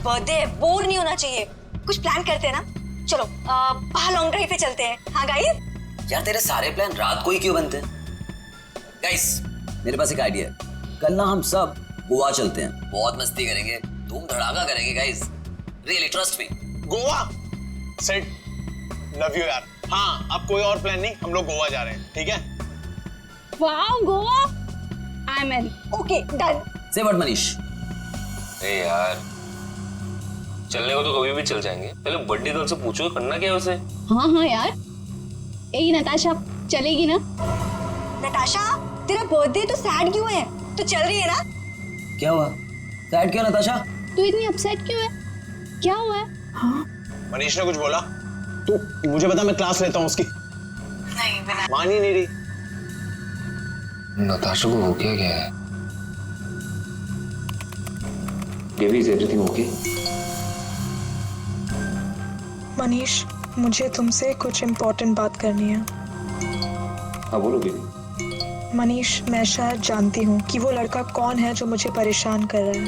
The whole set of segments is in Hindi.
बर्थडे है, बोर नहीं होना चाहिए। कुछ प्लान करते हैं ना, चलो बाहर लॉन्ग ड्राइव पे चलते हैं। हाँ गाइस। यार तेरे सारे प्लान रात को ही क्यों बनते हैं? गाइस मेरे पास एक आइडिया है, कल ना हम सब गोवा चलते हैं, बहुत मस्ती करेंगे, धूम धड़ाका करेंगे guys, really trust me. Goa set, love you यार। हाँ अब कोई और प्लान नहीं, हम लोग गोवा जा रहे हैं, ठीक है? Wow Goa, I am in. Okay done. से व्हाट मनीष? ए यार चलने को तो कभी भी चल जाएंगे, पहले बर्थडे गर्ल से पूछो करना क्या है उसे। हाँ यार, ए नताशा चलेगी ना? नताशा तेरा बर्थडे तो सैड क्यों है? तो चल रही है ना? क्या हुआ? सैड क्यों नताशा? तू इतनी अपसेट क्यों है? क्या हुआ है? हाँ? मनीष ने कुछ बोला? तू मुझे बता, मैं क्लास लेता हूँ उसकी। नहीं बिना। मान ही नहीं रही। नताशा को हो क्या है? Baby is everything okay? Manish मुझे तुमसे कुछ इम्पोर्टेंट बात करनी है। हाँ बोलो बेबी। मनीष मैं शायद जानती हूँ कि वो लड़का कौन है जो मुझे परेशान कर रहा है।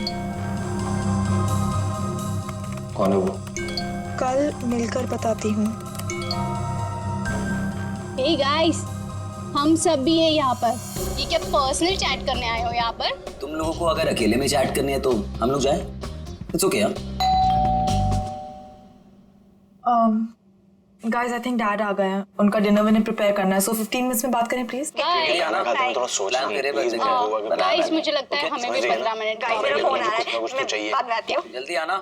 कौन है वो? कल मिलकर बताती हूँ। हे गाइस, हम सब भी हैं यहाँ पर। ये क्या पर्सनल चैट करने आए हो यहाँ पर? तुम लोगों को अगर अकेले में चैट करनी है तो हम लोग जाएं? इट्स ओके यार। गाइस आई थिंक डैड आ गए हैं, उनका डिनर विनर प्रिपेयर करना है, सो 15 मिनट्स में बात करें प्लीज। खाना खाते हैं, थोड़ा सोचना है, मेरे please, बच्चे गोवा का plan गाइस है। मुझे लगता है Okay, हमें भी समझ रही है 15 ना? मिनट गाइस मेरा फोन आ रहा है, कुछ तो चाहिए। मैं बाद में आती हूँ। जल्दी आना।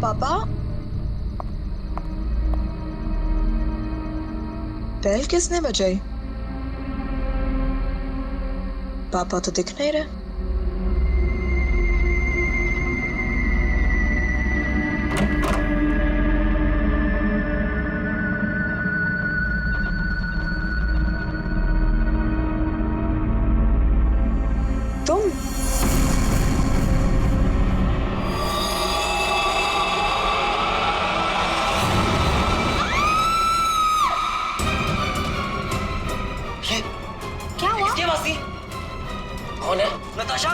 पापा बेल किसने बजाई? पापा तो दिख नहीं रहे। तुम क्या हुआ? किसकी आवाज थी? कौन है? नताशा?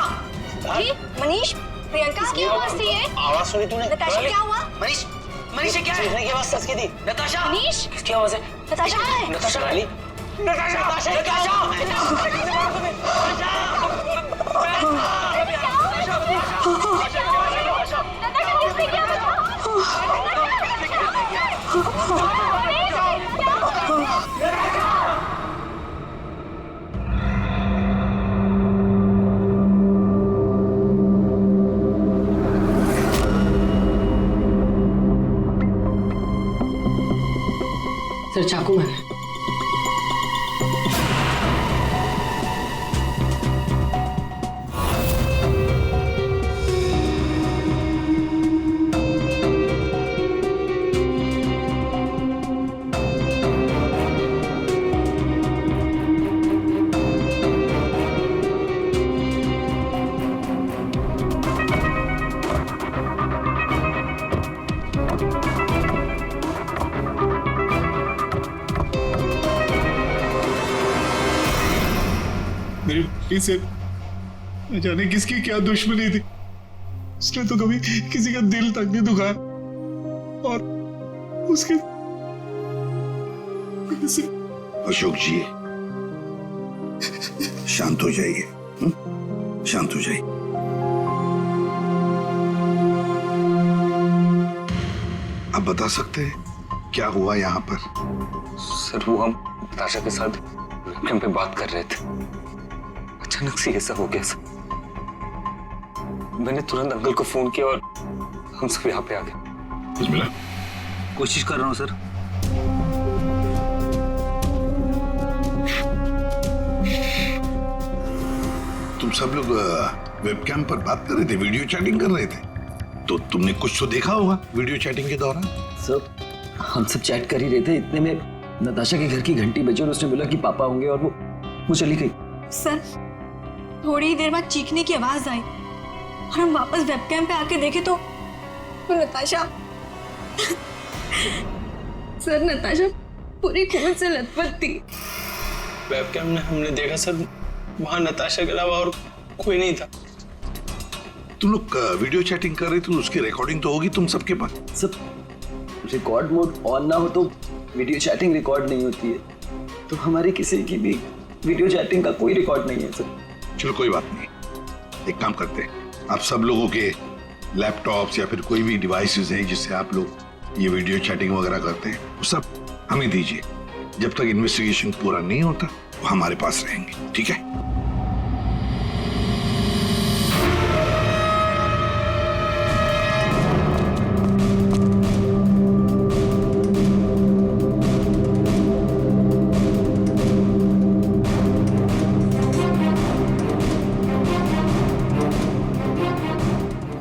जी मनीष, प्रियंका किसकी आवाज थी ये? आवाज सुनी तूने? नताशा क्या हुआ? मनीष, मनीष ये क्या है? चीखने की आवाज सच की थी। नताशा? मनीष किसकी आवाज है? नताशा कहाँ है? नताशा गाली? सर चाकू मारा है। मेरी बेटी से न जाने किसकी क्या दुश्मनी थी, उसने तो कभी किसी का दिल तक नहीं दुखाया, और उसके अशोक जी शांत हो जाइए, शांत हो जाइए। आप बता सकते हैं क्या हुआ यहाँ पर? सर वो हम नताशा के साथ वेबकैम पे बात कर रहे थे, अचानक से ऐसा हो गया सर। मैंने तुरंत अंकल को फोन किया और हम सब यहाँ पे आ गए। बिस्मिल्लाह। कोशिश कर रहा हूँ सर। तुम सब लोग वेबकैम पर बात कर रहे थे, वीडियो चैटिंग कर रहे थे, तो तुमने कुछ तो देखा होगा वीडियो चैटिंग के दौरान। सर हम सब चैट कर ही रहे थे, इतने में नताशा के घर की घंटी बजी और उसने बोला कि पापा होंगे और वो चली गई। सर थोड़ी देर बाद चीखने की आवाज आई और हम वापस वेबकैम पे आके देखे तो नताशा सर नताशा पूरी खून से लथपथ थी। वेबकैम में हमने देखा सर, वहां नताशा के अलावा और कोई नहीं था। तुम लोग वीडियो चैटिंग कर रहे थे तो उसकी रिकॉर्डिंग तो होगी तुम सबके पास। सब रिकॉर्ड मोड ऑन ना हो तो वीडियो चैटिंग रिकॉर्ड नहीं होती है, तो हमारी किसी की भी वीडियो चैटिंग का कोई रिकॉर्ड नहीं है सर। चलो कोई बात नहीं, एक काम करते हैं, आप सब लोगों के लैपटॉप्स या फिर कोई भी डिवाइसेस हैं जिससे आप लोग ये वीडियो चैटिंग वगैरह करते हैं, वो सब हमें दीजिए। जब तक इन्वेस्टिगेशन पूरा नहीं होता वो हमारे पास रहेंगे, ठीक है?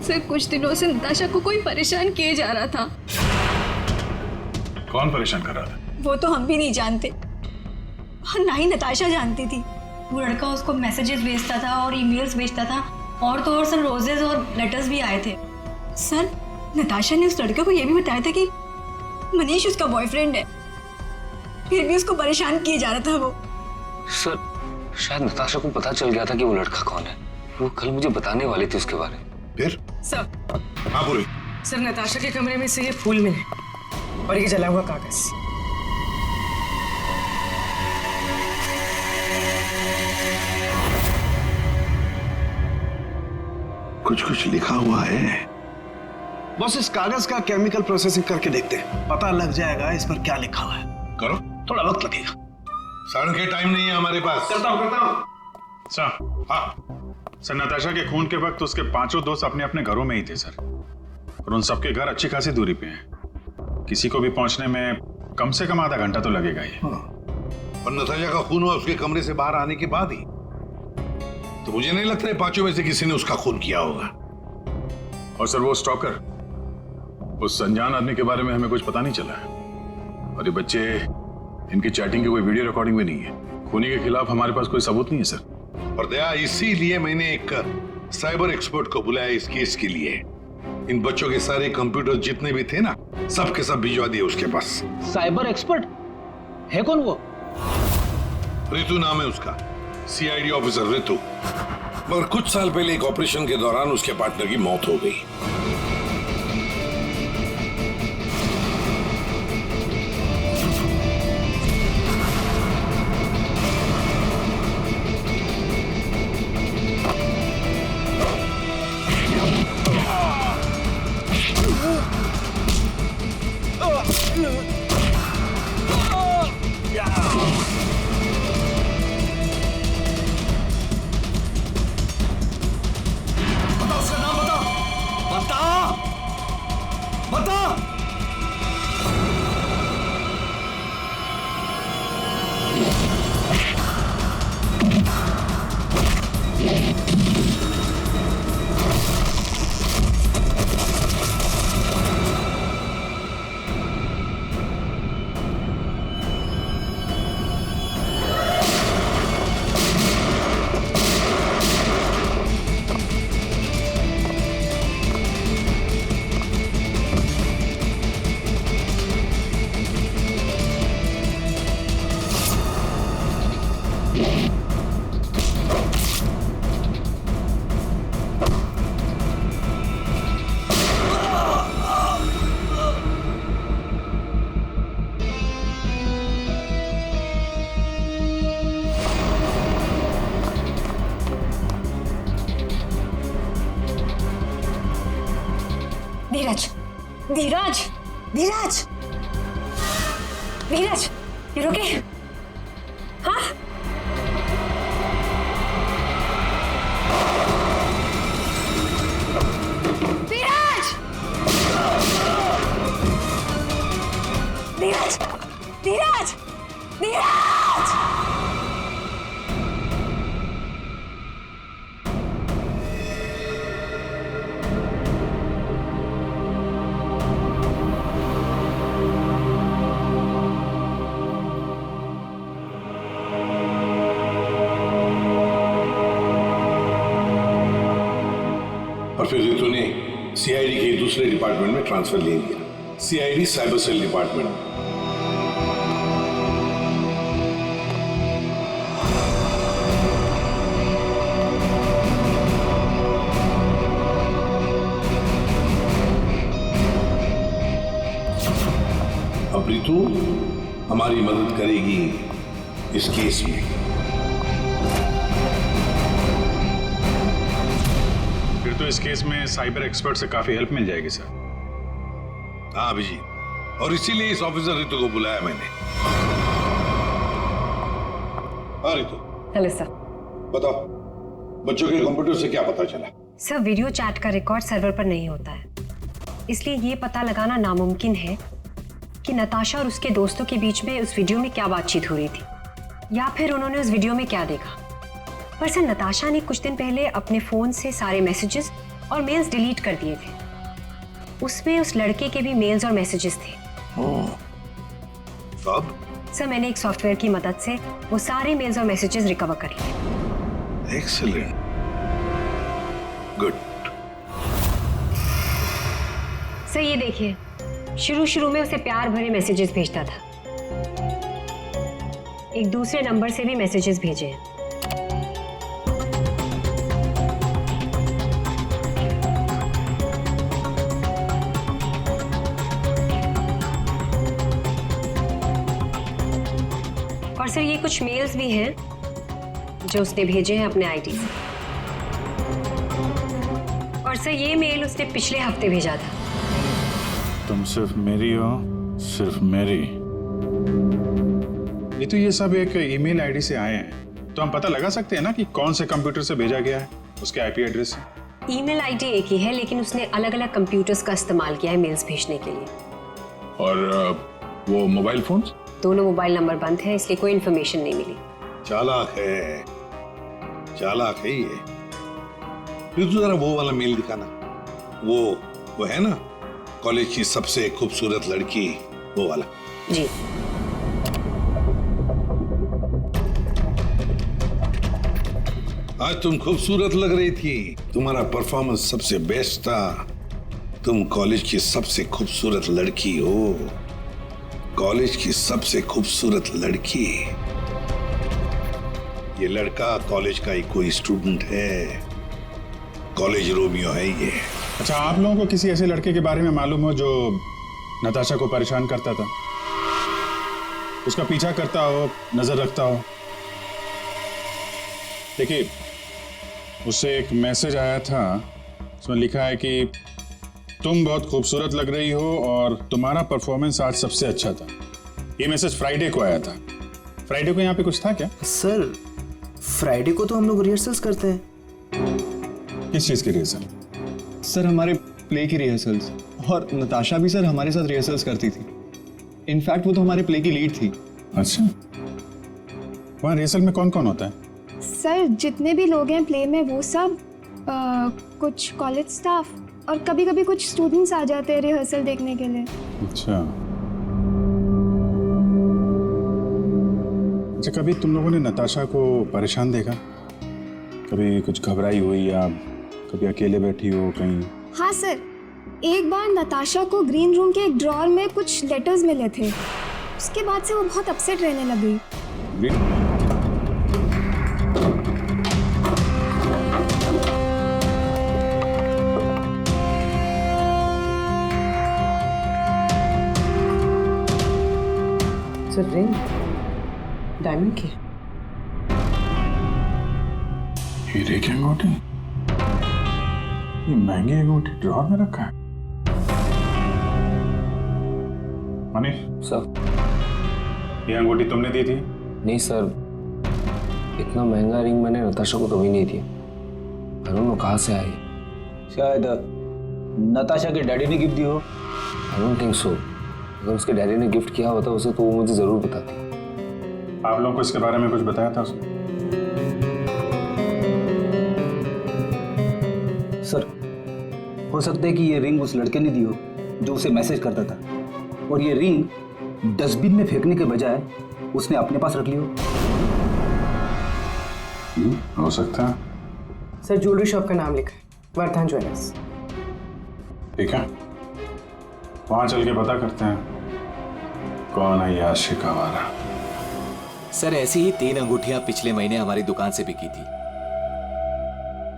सर कुछ दिनों से नताशा को कोई परेशान किए जा रहा था। कौन परेशान कर रहा था? वो तो हम भी नहीं जानते और ना ही नताशा जानती थी। वो लड़का उसको मैसेजेस भेजता था और ईमेल्स भेजता था, और तो और सर रोजेस और लेटर्स भी आए थे। सर नताशा ने उस लड़के को ये भी बताया था कि मनीष उसका बॉयफ्रेंड है, फिर भी उसको परेशान किए जा रहा था वो। सर शायद नताशा को पता चल गया था कि वो लड़का कौन है। वो कल मुझे बताने वाली थी उसके बारे में। फिर? सर, हाँ बोलो। सर नताशा के कमरे में से ये फूल मिले और ये जला हुआ कागज। कुछ कुछ लिखा हुआ है। बस इस कागज का केमिकल प्रोसेसिंग करके देखते हैं, पता लग जाएगा इस पर क्या लिखा हुआ है। करो, थोड़ा वक्त लगेगा। सर के टाइम नहीं है हमारे पास। करता हूँ। सर, हाँ सर, नताशा के खून के वक्त उसके पांचों दोस्त अपने अपने घरों में ही थे सर, और उन सबके घर अच्छी खासी दूरी पे हैं। किसी को भी पहुंचने में कम से कम आधा घंटा तो लगेगा ही। हाँ। और नताशा का खून हुआ उसके कमरे से बाहर आने के बाद ही, तो मुझे नहीं लगता है पांचों में से किसी ने उसका खून किया होगा। और सर वो स्टॉकर, उस अनजान आदमी के बारे में हमें कुछ पता नहीं चला है, और ये बच्चे, इनकी चैटिंग की कोई वीडियो रिकॉर्डिंग भी नहीं है। खूनी के खिलाफ हमारे पास कोई सबूत नहीं है सर। और दया, इसीलिए मैंने एक साइबर एक्सपर्ट को बुलाया इस केस के लिए। इन बच्चों के सारे कंप्यूटर जितने भी थे ना, सब के सब भिजवा दिए उसके पास। साइबर एक्सपर्ट है कौन वो? ऋतु नाम है उसका, सीआईडी ऑफिसर ऋतु। मगर कुछ साल पहले एक ऑपरेशन के दौरान उसके पार्टनर की मौत हो गई। धीरज, धीरज, धीरज, धीरज, ये रुके? हाँ? धीरज, धीरज, धीरज, धीरज! फिर ऋतु ने सीआईडी के दूसरे डिपार्टमेंट में ट्रांसफर ले लिया, सीआईडी साइबर सेल डिपार्टमेंट। तू हमारी मदद करेगी इस केस में। फिर तो इस केस में साइबर एक्सपर्ट से काफी हेल्प मिल जाएगी सर। हाँ अभिजीत, और इसीलिए इस ऑफिसर रितु को बुलाया मैंने। हाँ रितु। Hello sir. बताओ, बच्चों के कंप्यूटर से क्या पता चला? सर, वीडियो चैट का रिकॉर्ड सर्वर पर नहीं होता है, इसलिए ये पता लगाना नामुमकिन है कि नताशा और उसके दोस्तों के बीच में उस वीडियो में क्या बातचीत हो रही थी या फिर उन्होंने उस वीडियो में क्या देखा। पर सर, नताशा ने कुछ दिन पहले अपने फोन से सारे मैसेजेस और मेल्स डिलीट कर दिए थे। उसमें उस लड़के के भी मेल्स और मैसेजेस थे। कब? सर, मैंने एक सॉफ्टवेयर की मदद से वो सारे मेल्स और मैसेजेस रिकवर कर लिए। Excellent, good. सर ये देखिए, शुरू में उसे प्यार भरे मैसेजेस भेजता था। एक दूसरे नंबर से भी मैसेजेस भेजे हैं। और सर, ये कुछ मेल्स भी हैं जो उसने भेजे हैं अपने आईडी से। और सर, ये मेल उसने पिछले हफ्ते भेजा था। तुम सिर्फ मेरी हो, सिर्फ मेरी। ये तो ये सब एक ईमेल आईडी से आए हैं, तो हम पता लगा सकते हैं ना कि कौन से कंप्यूटर से भेजा गया है, उसके आईपी एड्रेस से। ईमेल आईडी एक ही है, लेकिन उसने अलग अलग कंप्यूटर्स का इस्तेमाल किया है मेल्स भेजने के लिए। और वो मोबाइल फोन्स? दोनों मोबाइल नंबर बंद है, इसलिए कोई इन्फॉर्मेशन नहीं मिली। चालाक है, चालाक है ये। फिर तो जरा वो वाला मेल दिखाना। वो है ना, कॉलेज की सबसे खूबसूरत लड़की, वो वाला। जी। आज तुम खूबसूरत लग रही थी, तुम्हारा परफॉर्मेंस सबसे बेस्ट था। तुम कॉलेज की सबसे खूबसूरत लड़की हो, कॉलेज की सबसे खूबसूरत लड़की। ये लड़का कॉलेज का ही कोई स्टूडेंट है, कॉलेज रोमियो है ये। अच्छा, आप लोगों को किसी ऐसे लड़के के बारे में मालूम हो जो नताशा को परेशान करता था, उसका पीछा करता हो, नजर रखता हो? देखिए, उससे एक मैसेज आया था, उसमें लिखा है कि तुम बहुत खूबसूरत लग रही हो और तुम्हारा परफॉर्मेंस आज सबसे अच्छा था। ये मैसेज फ्राइडे को आया था। फ्राइडे को यहाँ पे कुछ था क्या? सर, फ्राइडे को तो हम लोग रिहर्सल्स करते हैं। किस चीज की रिहर्सल? सर, हमारे प्ले की रिहर्सल्स। और नताशा भी सर हमारे साथ रिहर्सल्स करती थी। इनफैक्ट वो तो हमारे प्ले की लीड थी। अच्छा, वहाँ रिहर्सल में कौन कौन होता है? सर, जितने भी लोग हैं प्ले में वो सब, कुछ कॉलेज स्टाफ और कभी कभी कुछ स्टूडेंट्स आ जाते हैं रिहर्सल देखने के लिए। अच्छा, कभी तुम लोगों ने नताशा को परेशान देखा? कभी कुछ घबराई हुई या कभी अकेले बैठी हो कहीं? हाँ सर, एक बार नताशा को ग्रीन रूम के एक ड्रॉअर में कुछ लेटर्स मिले थे। उसके बाद से वो बहुत अपसेट रहने लगी। सर, रिंग डायमंड की। हीरे की अंगूठी? ये महंगी अंगूठी ड्रॉअर में रखा है? मनीष सर, ये अंगूठी तुमने दी थी? नहीं सर, इतना महंगा रिंग मैंने नताशा को कभी नहीं दिया। आई डोंट नो कहाँ से आई। शायद नताशा के डैडी ने गिफ्ट दी हो। I don't think so. अगर उसके डैडी ने गिफ्ट किया होता उसे तो वो मुझे जरूर बताती। आप लोगों को इसके बारे में कुछ बताया था उसने? सर, हो सकता है कि ये रिंग उस लड़के ने दी हो जो उसे मैसेज करता था, और ये रिंग डस्टबिन में फेंकने के बजाय उसने अपने पास रख ली हो सकता है। सर, ज्वेलरी शॉप का नाम लिखा है, वर्धन ज्वेलर्स। ठीक है, वहां चल के पता करते हैं कौन है ये आशिक आवारा। सर, ऐसी ही 3 अंगूठियां पिछले महीने हमारी दुकान से बिकी थी।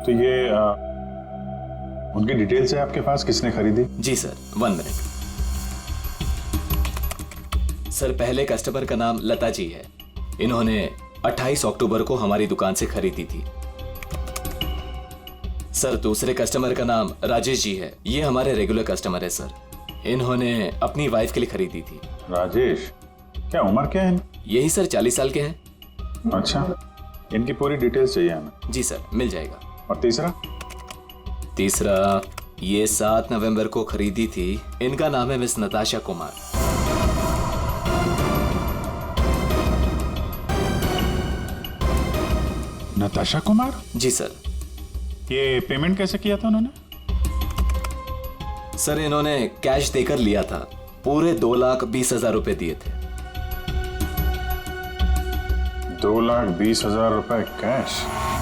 तो ये उनकी डिटेल्स है आपके पास, किसने खरीदी? जी सर, 1 मिनट। सर पहले कस्टमर का नाम लता जी है। इन्होंने 28 अक्टूबर को हमारी दुकान से खरीदी थी। सर दूसरे कस्टमर का नाम राजेश जी है। ये हमारे रेगुलर कस्टमर है सर। इन्होंने अपनी वाइफ के लिए खरीदी थी। राजेश, क्या उम्र क्या है? यही सर 40 साल के हैं। अच्छा, इनकी पूरी डिटेल्स चाहिए हमें। जी सर, मिल जाएगा। और तीसरा? तीसरा ये 7 नवंबर को खरीदी थी। इनका नाम है मिस नताशा कुमार। नताशा कुमार? जी सर। ये पेमेंट कैसे किया था उन्होंने? सर इन्होंने कैश देकर लिया था। पूरे 2,20,000 रुपए दिए थे। 2,20,000 रुपए कैश?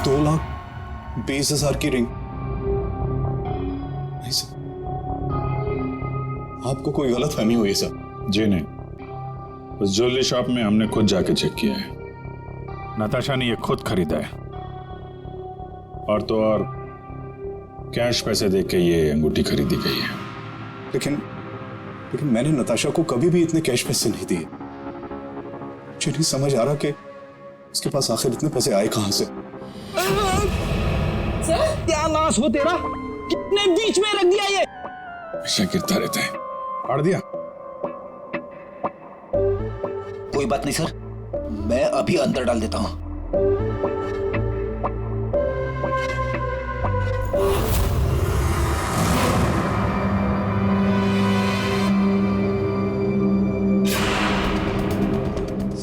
2,20,000 की रिंग? आपको कोई गलत फहमी हुई है सर? जी नहीं, उस ज्वेलरी शॉप में हमने खुद जाके चेक किया है। नताशा ने ये खुद खरीदा है, और तो और कैश पैसे दे के ये अंगूठी खरीदी गई है। लेकिन मैंने नताशा को कभी भी इतने कैश पैसे नहीं दिए। मुझे नहीं समझ आ रहा कि उसके पास आखिर इतने पैसे आए कहां से। सत्यानाश हो तेरा, कितने बीच में रख दिया ये। ऐसा गिरता रहता है। फाड़ दिया? कोई बात नहीं सर, मैं अभी अंदर डाल देता हूं।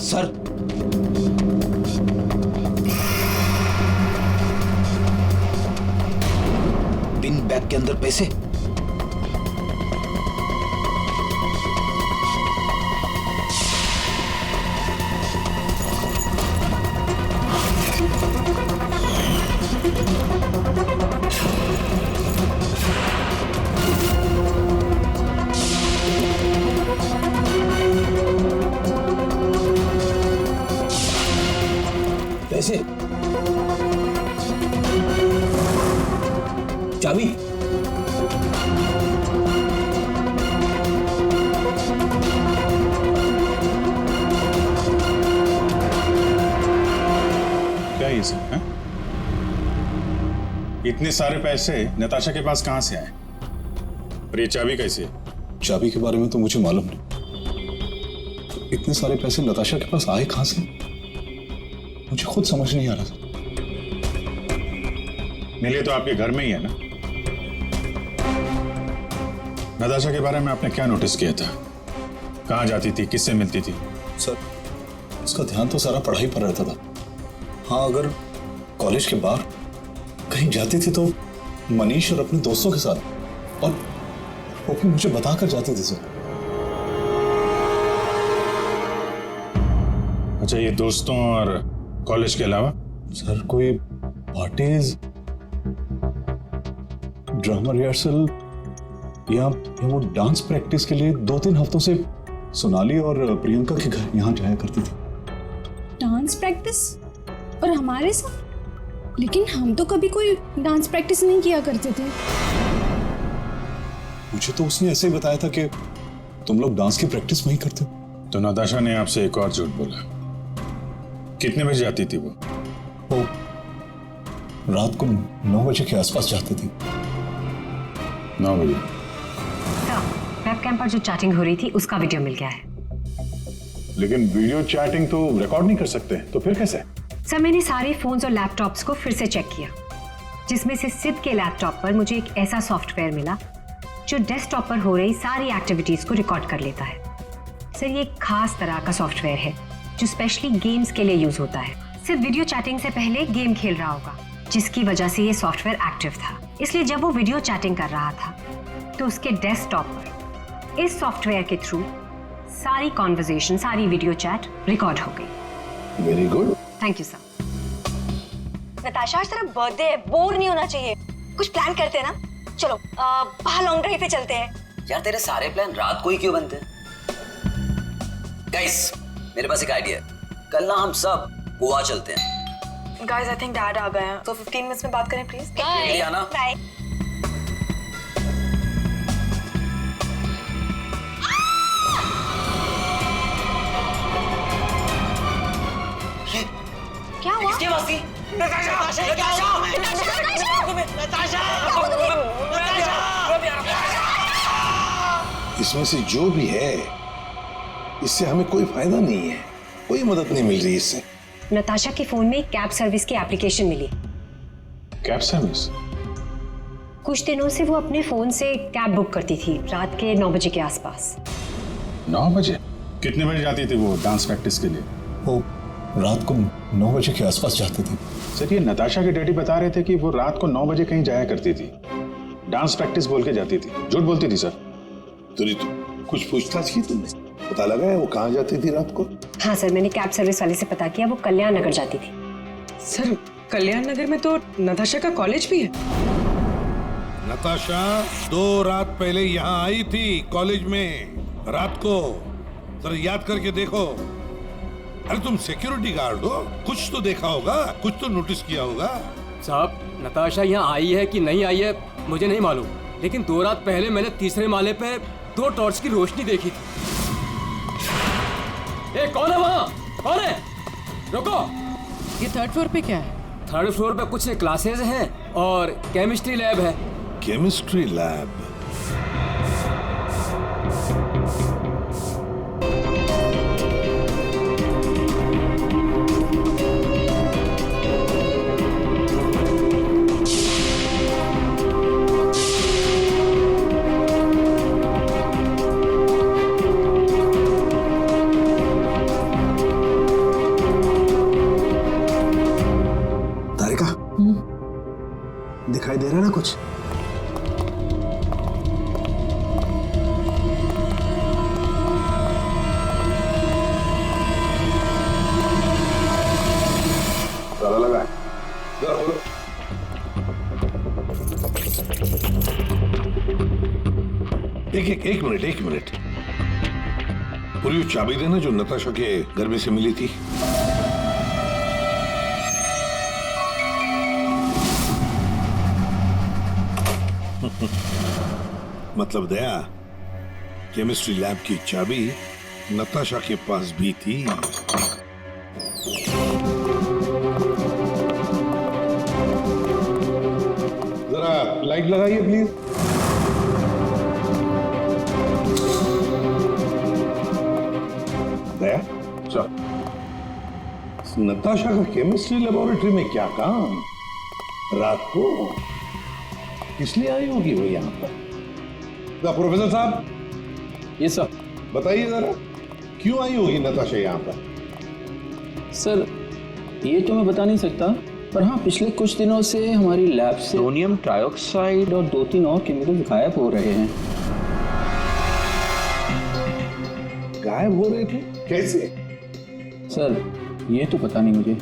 सर, पिन बैग के अंदर पैसे। पैसे, चाबी, क्या ये सब है? इतने सारे पैसे नताशा के पास कहां से आए? और ये चाबी कैसे? चाबी के बारे में तो मुझे मालूम नहीं। इतने सारे पैसे नताशा के पास आए कहां से, मुझे खुद समझ नहीं आ रहा था। मिले तो आपके घर में ही है ना? नताशा के बारे में आपने क्या नोटिस किया था? कहां जाती थी, किससे मिलती थी? सर, उसका ध्यान तो सारा पढ़ाई पर रहता था। हाँ, अगर कॉलेज के बाहर कहीं जाती थी तो मनीष और अपने दोस्तों के साथ, और वो भी मुझे बताकर जाती थी सर। अच्छा, ये दोस्तों और कॉलेज के अलावा? सर, कोई पार्टीज, ड्रामा रिहर्सल या वो डांस प्रैक्टिस के लिए 2-3 हफ्तों से सोनाली और प्रियंका के घर यहाँ जाया करती थी। Dance practice? और हमारे साथ? लेकिन हम तो कभी कोई डांस प्रैक्टिस नहीं किया करते थे। मुझे तो उसने ऐसे ही बताया था कि तुम लोग डांस की प्रैक्टिस वहीं करते हो। तो नताशा ने आपसे एक और झूठ बोला। कितने बजे जाती थी वो? रात को 9 बजे के आसपास जाती थी। 9 बजे? वेबकैम पर जो चैटिंग हो रही थी उसका वीडियो मिल गया है। लेकिन वीडियो चैटिंग तो रिकॉर्ड नहीं कर सकते, तो फिर कैसे? सर, मैंने सारे फोन्स और लैपटॉप्स को फिर से चेक किया, जिसमें से सिद्ध के लैपटॉप पर मुझे एक ऐसा सॉफ्टवेयर मिला जो डेस्कटॉप पर हो रही सारी एक्टिविटीज को रिकॉर्ड कर लेता है। सर, ये एक खास तरह का सॉफ्टवेयर है जो स्पेशली गेम्स के लिए यूज होता है। सिर्फ वीडियो चैटिंग से पहले गेम खेल रहा होगा, जिसकी वजह से ये सॉफ्टवेयर एक्टिव था। इसलिए जब वो वीडियो चैटिंग कर रहा था तो उसके डेस्कटॉप पर इस सॉफ्टवेयर के थ्रू सारी कॉन्वर्सेशन, सारी वीडियो चैट रिकॉर्ड हो गई। Very good. Thank you sir. Natasha, आज तेरा बर्थडे है, बोर नहीं होना चाहिए। कुछ प्लान करते हैं ना? चलो बाहर लॉन्ग ड्राइव पे चलते हैं। यार तेरे सारे प्लान रात को ही क्यों बनते हैं? गाइस, मेरे पास एक आइडिया है। कल ना हम सब गोवा चलते हैं। गाइस, आई थिंक डैड आ गए हैं, तो 15 मिनट्स में बात करें प्लीज। बाय। आना। बाय। इसमें से जो भी है इससे हमें कोई फायदा नहीं है, कोई मदद नहीं मिल रही इससे। नताशा के फोन में कैब सर्विस की एप्लीकेशन मिली। Cab service? कुछ दिनों से वो अपने फोन से कैब बुक करती थी रात के 9 बजे के आसपास। 9 बजे? कितने बजे जाती थी वो डांस प्रैक्टिस के लिए? वो रात को 9 बजे के आसपास जाती थी। सर, ये नताशा के डैडी बता रहे थे कि वो रात को 9 बजे कहीं जाया करती थी, डांस प्रैक्टिस बोल के जाती थी। झूठ बोलती थी सर? तो कुछ पूछताछ की तुमने? पता लगा है वो कहाँ जाती थी रात को? हाँ सर, मैंने कैब सर्विस वाले से पता किया, वो कल्याण नगर जाती थी। सर, कल्याण नगर में तो नताशा का कॉलेज भी है। नताशा 2 रात पहले यहाँ आई थी कॉलेज में रात को। जरा याद करके देखो। अरे तुम सिक्योरिटी गार्ड हो, कुछ तो देखा होगा, कुछ तो नोटिस किया होगा। साहब, नताशा यहाँ आई है कि नहीं आई है मुझे नहीं मालूम, लेकिन 2 रात पहले मैंने तीसरे माले पे 2 टॉर्च की रोशनी देखी थी। ए, कौन है वहाँ? कौन है? रुको। ये 3rd फ्लोर पे क्या है? 3rd फ्लोर पे कुछ क्लासेस हैं और केमिस्ट्री लैब है। Chemistry lab? दिखाई दे रहा है ना कुछ? ताला लगा है। जरा खोलो। एक मिनट। पूरी वो चाबी देना जो नताशा के घर में से मिली थी। मतलब दया, केमिस्ट्री लैब की चाबी नताशा के पास भी थी। जरा लाइट लगाइए प्लीज। दया, चल। नताशा का केमिस्ट्री लेबोरेटरी में क्या काम? रात को इसलिए आई होगी वो यहाँ पर। प्रोफेसर साहब। ये सर, बताइए जरा, क्यों आई होगी नताशा यहाँ पर? सर, ये तो मैं बता नहीं सकता, पर हाँ, पिछले कुछ दिनों से हमारी लैब से सोडियम ट्राइऑक्साइड और 2-3 और केमिकल गायब हो रहे हैं। गायब हो रहे थे? कैसे? सर, ये तो पता नहीं मुझे।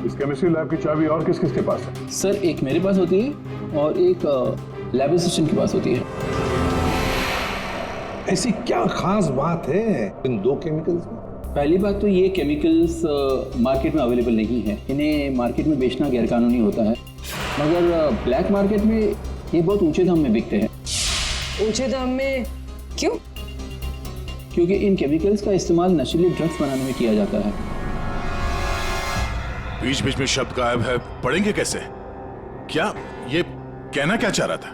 इस केमिस्ट्री लैब की चाबी और किस के पास है? सर, एक मेरे पास होती है और एक लैब असिस्टेंट के पास होती है। ऐसी क्या खास बात है इन 2 केमिकल्स में? पहली बात तो ये केमिकल्स मार्केट में अवेलेबल नहीं है, इन्हें मार्केट में बेचना गैरकानूनी होता है, मगर ब्लैक मार्केट में ये बहुत ऊंचे दाम में बिकते हैं। ऊंचे दाम में क्यों? क्योंकि इन केमिकल्स का इस्तेमाल नशीले ड्रग्स बनाने में किया जाता है। बीच बीच में शब्द गायब है, पढ़ेंगे कैसे? क्या ये कहना क्या चाह रहा था?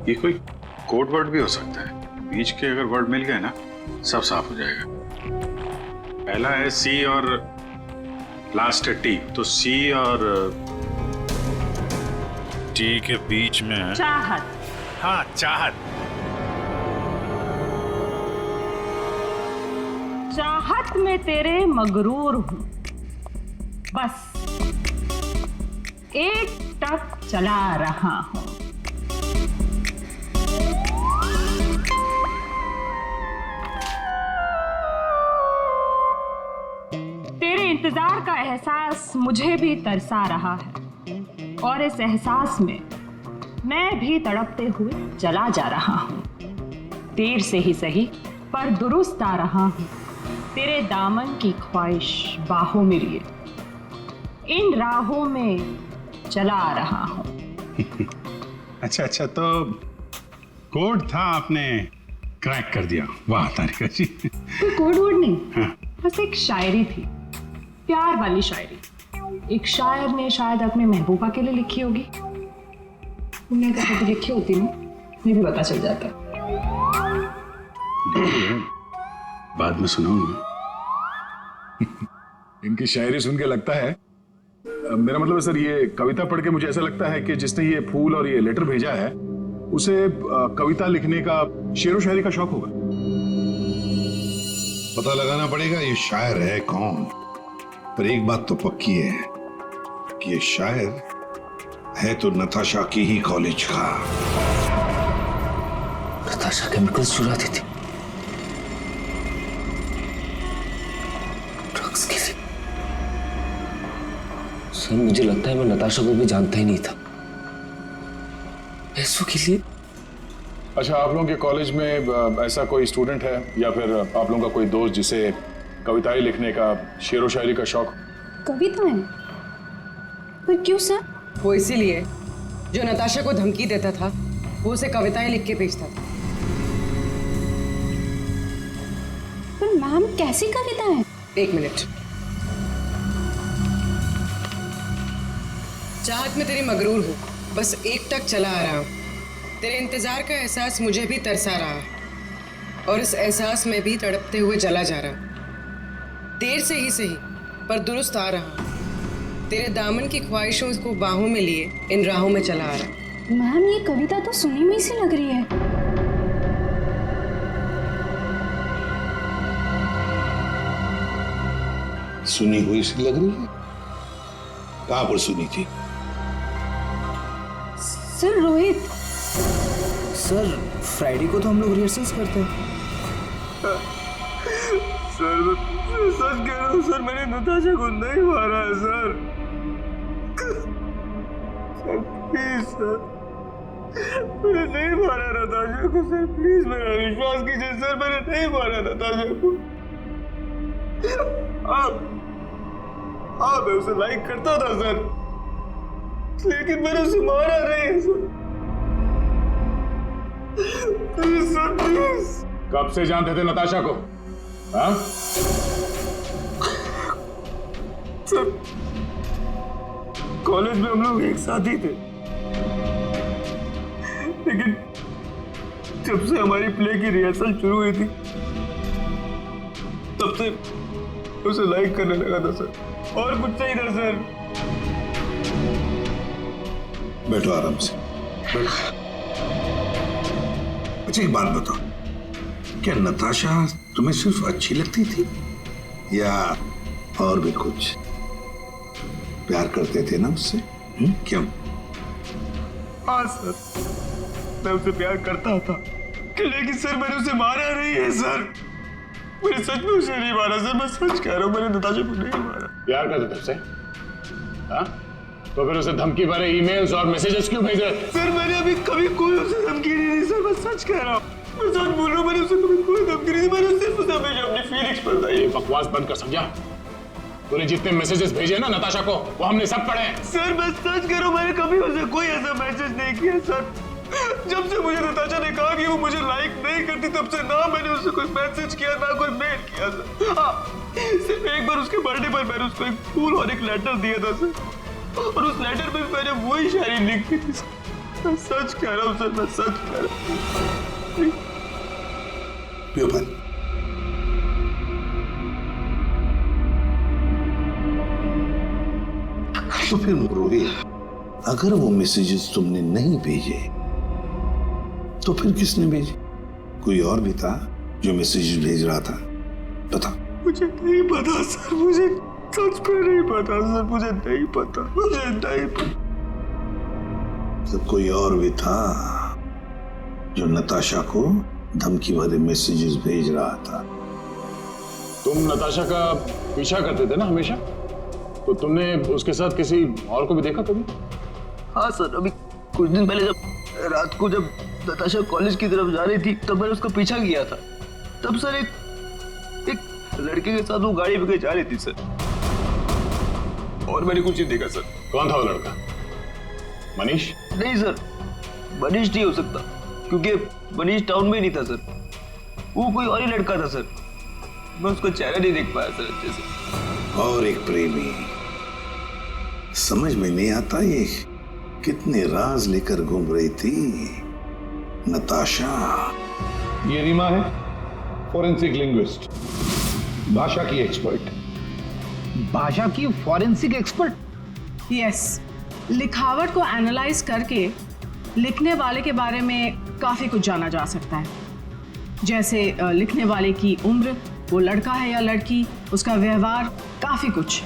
ये कोई कोड वर्ड भी हो सकता है। बीच के अगर वर्ड मिल गए ना, सब साफ हो जाएगा। पहला है सी और लास्ट है टी, तो सी और टी के बीच में है चाहत। हाँ, चाहत। चाहत में तेरे मगरूर हूं, बस एक टक चला रहा हूं। तेरे इंतजार का एहसास मुझे भी तरसा रहा है, और इस एहसास में मैं भी तड़पते हुए चला जा रहा हूं। देर से ही सही पर दुरुस्त आ रहा हूं, तेरे दामन की ख्वाहिश बाहों में लिए इन राहों में चला आ रहा हूं। अच्छा, तो कोड था, आपने क्रैक कर दिया। वाह तारिका जी। कोई कोड वर्ड नहीं, हाँ। बस एक शायरी थी, प्यार वाली शायरी। एक शायर ने शायद अपने महबूबा के लिए लिखी होगी। तुमने अगर कभी लिखी होती ना, मुझे भी पता चल जाता। बाद में सुनाऊंगा। इनकी शायरी सुन के लगता है, मेरा मतलब है सर, ये कविता पढ़ के मुझे ऐसा लगता है कि जिसने ये फूल और ये लेटर भेजा है उसे कविता लिखने का, शेरो शायरी का शौक होगा। पता लगाना पड़ेगा ये शायर है कौन। पर एक बात तो पक्की है कि ये शायर है तो नताशा की ही कॉलेज का। नताशा केमिकल्स चुराती थी ड्रग्स के लिए। सर मुझे लगता है मैं नताशा को भी जानता ही नहीं था। पैसों के लिए। अच्छा, आप लोगों के कॉलेज में ऐसा कोई स्टूडेंट है या फिर आप लोगों का कोई दोस्त जिसे कविताएं लिखने का, शेरो शायरी का शौक? कविताएं? पर क्यों सर? वो इसीलिए जो नताशा को धमकी देता था वो उसे कविताएं लिख के भेजता था। पर मैम कैसी कविताएं? एक मिनट। चाहत में तेरी मगरूर हूँ, बस एक टक चला आ रहा हूँ। तेरे इंतजार का एहसास मुझे भी तरसा रहा और इस एहसास में भी तड़पते हुए जला जा रहा। देर से ही सही पर दुरुस्त आ रहा। तेरे दामन की ख्वाहिशों को बाहों में लिए इन राहों में चला आ रहा। मैम ये कविता तो सुनी हुई सी लग रही है। सुनी हुई सी लग रही है? कहां पर सुनी थी? सर रोहित। सर फ्राइडे को तो हम लोग रिहर्सल्स करते हैं। सर सच कह रहा हूँ सर, मैंने नताशा को नहीं मारा है सर। सर प्लीज सर, मैंने नहीं मारा नताशा को सर, प्लीज मेरा विश्वास कीजिए सर, मैंने नहीं मारा नताशा को। मैं उसे लाइक करता था सर, लेकिन मैंने उसे मारा नहीं है सर। Please sir please. कब से जानते थे नताशा को? हाँ? सर कॉलेज में हम लोग एक साथ ही थे, लेकिन जब से हमारी प्ले की रिहर्सल शुरू हुई थी तब से उसे लाइक करने लगा था सर, और कुछ नहीं था सर। बैठो आराम से। अच्छा एक बात बताओ, क्या नताशा तुम्हें सिर्फ अच्छी लगती थी या और भी कुछ? प्यार करते थे ना उससे? क्यों? हाँ सर, मैं उसे प्यार करता था, लेकिन सर मैंने उसे मारा नहीं है सर। मैंने सच में उसे नहीं मारा सर, मैं सच कह रहा हूँ, मैंने नताशा को नहीं मारा। प्यार करते थे उससे? हाँ? तो फिर उसे धमकी भरे ईमेल्स और मैसेजेस क्यों भेजे? सर मैंने अभी कभी कोई उसे धमकी नहीं दी सर, मैं सच कह रहा हूँ, मैं सच बोल रहा हूँ, मैंने उसे कभी कोई धमकी नहीं दी, मैंने सिर्फ उसे हमेशा अपनी फीलिंग्स बताई। ये बकवास बंद कर, समझा? तूने जितने मैसेजेस भेजे ना नताशा को, वो हमने सब पढ़े हैं। सर मैं सच कह रहा हूँ, मैंने कभी उसे कोई ऐसा मैसेज नहीं किया सर। जब से मुझे नताशा ने कहा कि वो मुझे लाइक नहीं करती, तब से ना मैंने उसे कोई मैसेज किया ना कोई मेल किया सर। हाँ, सिर्फ एक बार उसके बर्थडे पर मैंने उसको एक फूल और एक लेटर दिया था सर, और उस लेटर में मैंने वही शायरी लिखी थी सर। मैं सच कह रहा हूँ सर, मैं सच कह रहा हूँ। तो फिर रोहित, अगर वो मैसेजेस तुमने नहीं भेजे तो फिर किसने भेजे? कोई और भी था जो मैसेजेस भेज रहा था? बता। मुझे नहीं पता सर, मुझे सच में नहीं पता सर, मुझे नहीं पता, मुझे नहीं पता। तो कोई और भी था जो नताशा को धमकी भरे मैसेजेस भेज रहा था? तुम नताशा का पीछा करते थे ना हमेशा, तो तुमने उसके साथ किसी और को भी देखा कभी? हाँ सर, अभी कुछ दिन पहले जब रात को जब नताशा कॉलेज की तरफ जा रही थी तब मैंने उसका पीछा किया था। तब सर एक लड़के के साथ वो गाड़ी पे जा रही थी सर, और मैंने कुछ नहीं देखा सर। कौन था वो लड़का? मनीष? नहीं सर, मनीष नहीं हो सकता, क्योंकि मनीष टाउन में नहीं था सर, वो कोई और ही लड़का था सर। मैं उसका चेहरा नहीं देख पाया सर अच्छे से। और एक प्रेमी समझ में नहीं आता ये कितने राज लेकर घूम रही थी नताशा। ये रीमा है, फॉरेंसिक लिंग्विस्ट, भाषा की एक्सपर्ट। भाषा की फॉरेंसिक एक्सपर्ट? यस, लिखावट को एनालाइज करके लिखने वाले के बारे में काफी कुछ जाना जा सकता है। जैसे लिखने वाले की उम्र, वो लड़का है या लड़की, उसका व्यवहार, काफी कुछ।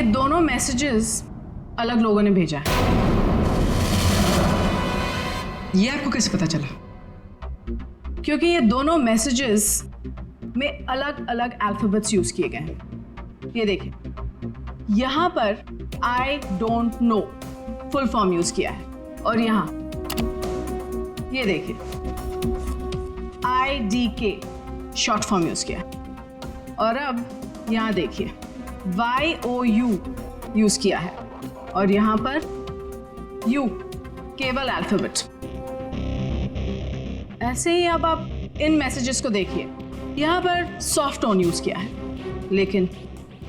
दोनों मैसेजेस अलग लोगों ने भेजा है। ये आपको कैसे पता चला? क्योंकि ये दोनों मैसेजेस में अलग अलग अल्फाबेट्स यूज किए गए हैं। ये देखिए, यहां पर I don't know full form use किया है, और यहां ये देखिए IDK शॉर्ट फॉर्म यूज किया है। और अब यहां देखिए YOU यूज किया है, और यहां पर U केवल अल्फाबेट। ऐसे ही अब आप इन मैसेजेस को देखिए, यहां पर सॉफ्ट टोन यूज किया है, लेकिन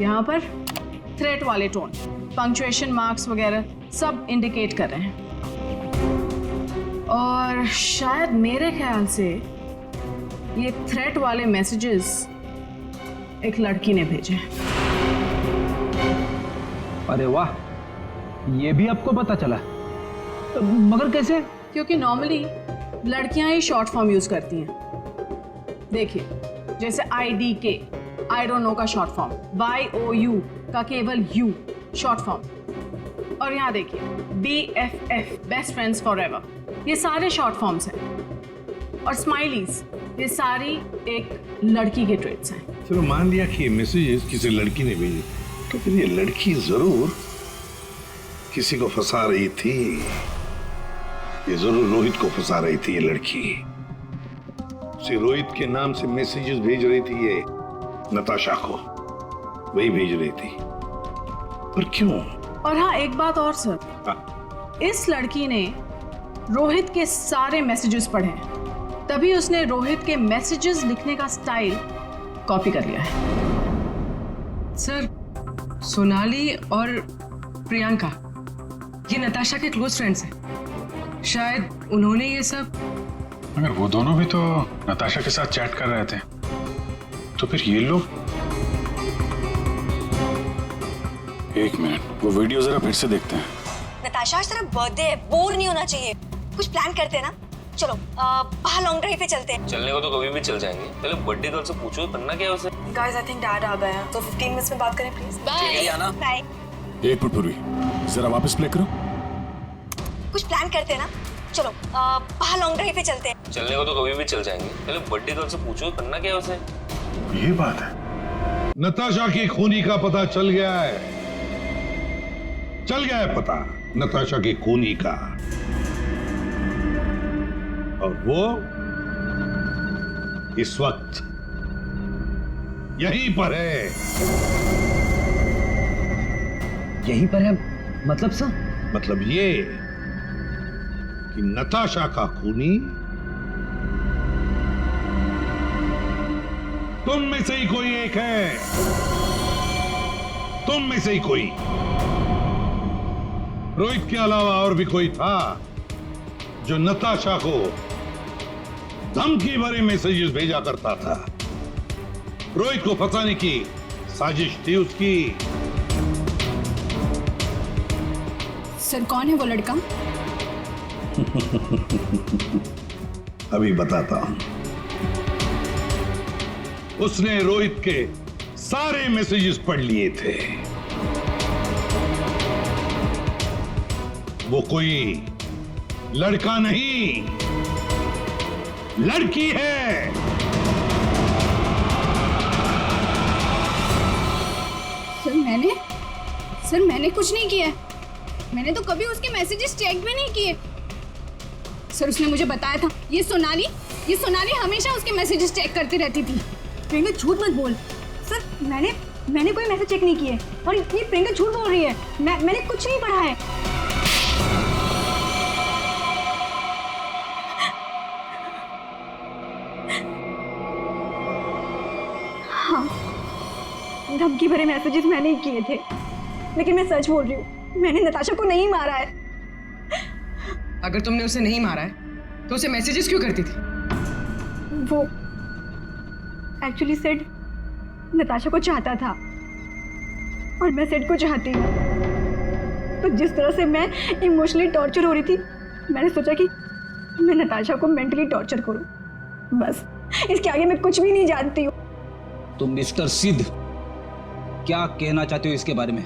यहां पर थ्रेट वाले टोन, पंक्चुएशन मार्क्स वगैरह सब इंडिकेट कर रहे हैं। और शायद मेरे ख्याल से ये थ्रेट वाले मैसेजेस एक लड़की ने भेजे हैं। अरे वाह, ये भी आपको पता चला? मगर कैसे? क्योंकि नॉर्मली लड़कियां ही शॉर्ट फॉर्म यूज करती हैं। देखिए, जैसे IDK आई डोंट नो का शॉर्ट फॉर्म, YOU का केवल U शॉर्ट फॉर्म, और यहाँ देखिए BFF बेस्ट फ्रेंड्स फॉरएवर, ये सारे शॉर्ट फॉर्म्स हैं। और स्माइलीज, ये सारी एक लड़की के ट्रेट्स हैं। चलो मान लिया कि ये मैसेजेस किसी लड़की ने भेजे, तो फिर ये लड़की जरूर किसी को फंसा रही थी। ये जरूर रोहित को फंसा रही थी। ये लड़की उसे रोहित के नाम से मैसेजेस भेज रही थी, ये नताशा को वही भेज रही थी। पर क्यों? और हाँ, एक बात और सर, इस लड़की ने रोहित के सारे मैसेजेस पढ़े हैं, तभी उसने रोहित के मैसेजेस लिखने का स्टाइल कॉपी कर लिया है। सर, सोनाली और प्रियंका ये नताशा के क्लोज फ्रेंड्स हैं। शायद उन्होंने ये सब। मगर वो दोनों भी तो नताशा के साथ चैट कर रहे थे, तो फिर ये लोग। एक मिनट, वो वीडियो जरा फिर से देखते हैं। नताशा, आज तेरा बर्थडे है, बोर नहीं होना चाहिए। कुछ प्लान करते हैं ना? चलो बाहर लॉन्ग ड्राइव पे चलते हैं। चलने को तो कभी भी चल जाएंगे, पहले बर्थडे गर्ल से पूछो करना क्या है उसे। गाइस, आई थिंक डैड आ गए हैं, तो 15 मिनट्स में बात करें प्लीज। Bye bye. एक मिनट पूर्वी, जरा वापस प्ले करो। कुछ प्लान करते हैं ना? चलो बाहर लॉन्ग ड्राइव पे चलते हैं। चलने को तो कभी भी चल जाएंगे, पहले बर्थडे गर्ल से पूछो करना क्या है उसे। ये बात है। नताशा की खूनी का पता चल गया है, चल गया है पता नताशा की खूनी का, और वो इस वक्त यहीं पर है। यहीं पर है मतलब सर? मतलब ये कि नताशा का खूनी तुम में से ही कोई एक है, तुम में से ही कोई। रोहित के अलावा और भी कोई था जो नताशा को धमकी भरे मैसेजेस भेजा करता था। रोहित को फंसाने की साजिश थी उसकी। सर कौन है वो लड़का? अभी बताता हूं। उसने रोहित के सारे मैसेजेस पढ़ लिए थे। वो कोई लड़का नहीं, लड़की है। सर मैंने कुछ नहीं किया। मैंने तो कभी उसके मैसेजेस चेक भी नहीं किए। सर उसने मुझे बताया था, ये सोनाली हमेशा उसके मैसेजेस चेक करती रहती थी। प्रियंका झूठ मत बोल। सर मैंने कोई मैसेज चेक नहीं किए और ये प्रियंका झूठ बोल रही है। मैंने कुछ नहीं पढ़ा है। हाँ, धमकी भरे मैसेजेस मैंने ही किए थे, लेकिन मैं सच बोल रही हूँ, मैंने नताशा को नहीं मारा है। अगर तुमने उसे नहीं मारा है तो उसे मैसेजेस क्यों करती थी? वो एक्चुअली सेड नताशा को चाहता था और मैं सेड को चाहती हूँ। तो जिस तरह से मैं इमोशनली टॉर्चर हो रही थी, मैंने सोचा कि मैं नताशा को मेंटली टॉर्चर करूँ। बस इसके आगे मैं कुछ भी नहीं जानती हूँ। तुम मिस्टर सिद्ध क्या कहना चाहते हो इसके बारे में?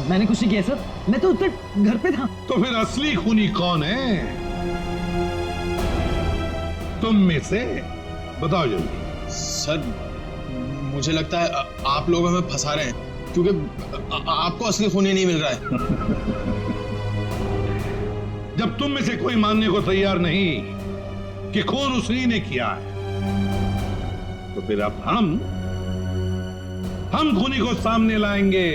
मैंने कुछ नहीं किया सर, मैं तो उधर घर पे था। तो फिर असली खूनी कौन है? तुम में से बताओ जल्दी। सर मुझे लगता है आप लोग हमें फंसा रहे हैं, क्योंकि आपको असली खूनी नहीं मिल रहा है। जब तुम में से कोई मानने को तैयार नहीं कि खून उसी ने किया है, तो फिर अब हम खूनी को सामने लाएंगे।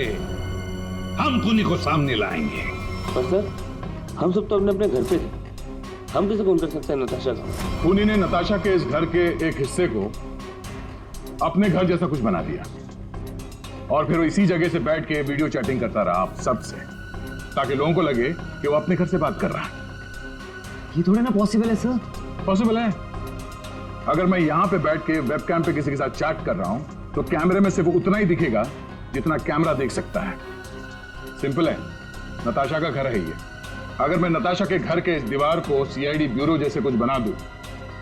हम खूनी को सामने लाएंगे। पर सर, हम सब तो अपने अपने घर पे थे, हम कैसे खून कर सकते हैं नताशा का? खूनी ने नताशा के इस घर के एक हिस्से को अपने घर जैसा कुछ बना दिया और फिर वो इसी जगह से बैठ के वीडियो चैटिंग करता रहा आप सबसे, ताकि लोगों को लगे कि वो अपने घर से बात कर रहा है। ये थोड़ा ना पॉसिबल है सर। पॉसिबल है। अगर मैं यहां पे बैठ के वेबकैम पे किसी के साथ चैट कर रहा हूं तो कैमरे में सिर्फ उतना ही दिखेगा जितना कैमरा देख सकता है। सिंपल है, नताशा का घर है ये। अगर मैं नताशा के घर के इस दीवार को सीआईडी ब्यूरो जैसे कुछ बना दूं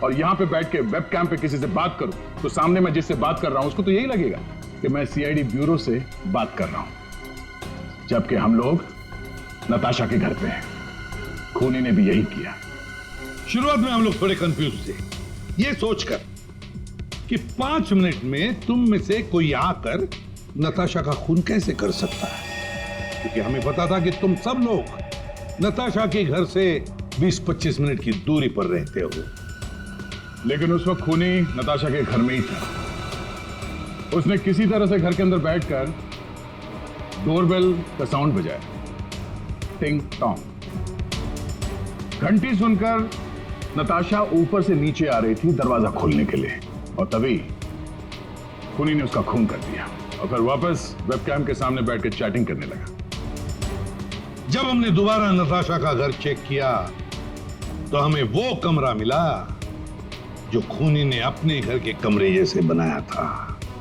और यहां पे बैठ के वेबकैम पे किसी से बात करूं, तो सामने मैं जिससे बात कर रहा हूं उसको तो यही लगेगा कि मैं सीआईडी ब्यूरो से बात कर रहा हूं, जबकि हम लोग नताशा के घर पे हैं। खूनी ने भी यही किया। शुरुआत में हम लोग थोड़े कंफ्यूज थे, ये सोचकर कि 5 मिनट में तुम में से कोई आकर नताशा का खून कैसे कर सकता है, क्योंकि हमें पता था कि तुम सब लोग नताशा के घर से 20-25 मिनट की दूरी पर रहते हो। लेकिन उस वक्त खूनी नताशा के घर में ही था। उसने किसी तरह से घर के अंदर बैठकर डोरबेल का साउंड बजाया, टिंग टोंग। घंटी सुनकर नताशा ऊपर से नीचे आ रही थी दरवाजा खोलने के लिए, और तभी खूनी ने उसका खून कर दिया और फिर वापस वेबकैम के सामने बैठ के चैटिंग करने लगा। जब हमने दोबारा नताशा का घर चेक किया तो हमें वो कमरा मिला जो खूनी ने अपने घर के कमरे जैसे बनाया था।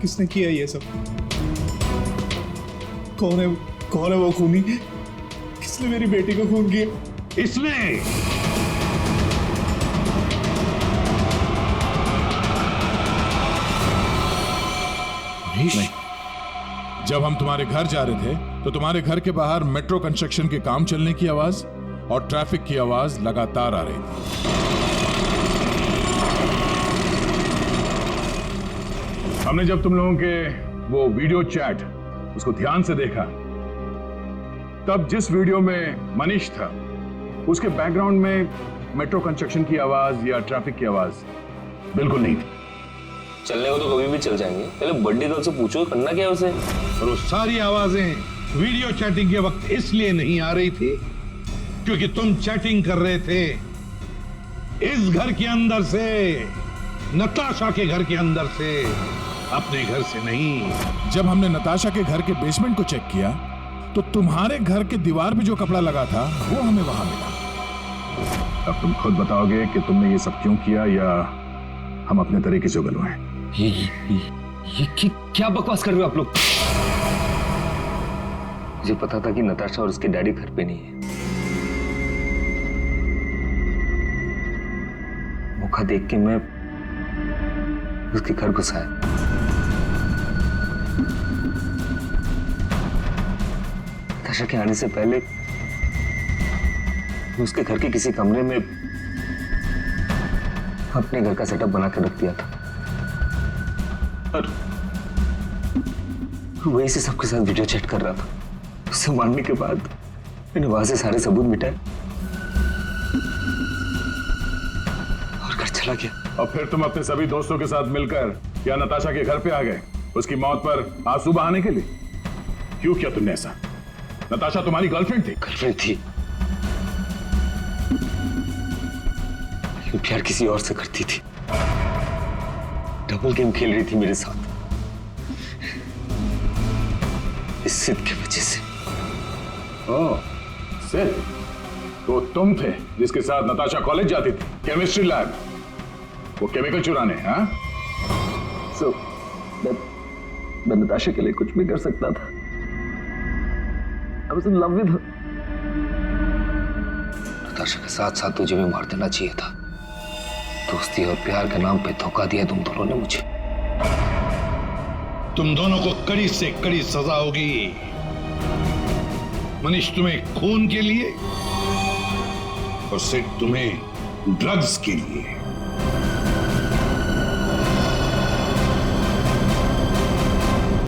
किसने किया ये सब? कौन है वो खूनी? किसने मेरी बेटी को खून किया? इसने। नहीं। जब हम तुम्हारे घर जा रहे थे तो तुम्हारे घर के बाहर मेट्रो कंस्ट्रक्शन के काम चलने की आवाज और ट्रैफिक की आवाज लगातार आ रही थी। हमने जब तुम लोगों के वो वीडियो चैट उसको ध्यान से देखा, तब जिस वीडियो में मनीष था उसके बैकग्राउंड में मेट्रो कंस्ट्रक्शन की आवाज या ट्रैफिक की आवाज बिल्कुल नहीं थी। चलने को तो कभी भी चल जाएंगे, पहले बड्डी गर्ल से पूछो करना क्या है उसे। और वो सारी आवाजें वीडियो चैटिंग के वक्त इसलिए नहीं आ रही थी क्योंकि तुम चैटिंग कर रहे थे इस घर के अंदर से, नताशा के घर के अंदर से, अपने घर से नहीं। जब हमने नताशा के घर के बेसमेंट को चेक किया तो तुम्हारे घर के दीवार पे जो कपड़ा लगा था वो हमें वहां मिला। अब तुम खुद बताओगे कि तुमने ये सब क्यों किया या हम अपने तरीके से उगलवाएं। ये क्या बकवास कर रहे हो आप लोग? मुझे पता था कि नताशा और उसके डैडी घर पे नहीं है। मौका देख के मैं उसके घर घुस आया। नताशा के आने से पहले मैं उसके घर के किसी कमरे में अपने घर का सेटअप बना के रख दिया था और वहीं से सबके साथ वीडियो चैट कर रहा था। उससे मारने के बाद मैंने वहां से सारे सबूत मिटाए और घर चला गया। और फिर तुम अपने सभी दोस्तों के साथ मिलकर या नताशा के घर पे आ गए उसकी मौत पर आंसू बहाने के लिए? क्यों किया तुमने ऐसा? नताशा तुम्हारी गर्लफ्रेंड थी? गर्लफ्रेंड थी, लेकिन प्यार किसी और से करती थी। डबल गेम खेल रही थी मेरे साथ, इस सिद्ध की वजह से। ओह, सिद्ध? तो तुम थे जिसके साथ नताशा कॉलेज जाती थी, केमिस्ट्री लैब, वो केमिकल चुराने? हाँ? मैं नताशा के लिए कुछ भी कर सकता था। I was in love with her. Natasha के साथ साथ तुझे भी मार देना चाहिए था। दोस्ती और प्यार के नाम पे धोखा दिया तुम दोनों ने मुझे। तुम दोनों को कड़ी से कड़ी सजा होगी। मनीष तुम्हें खून के लिए और सिड तुम्हें ड्रग्स के लिए।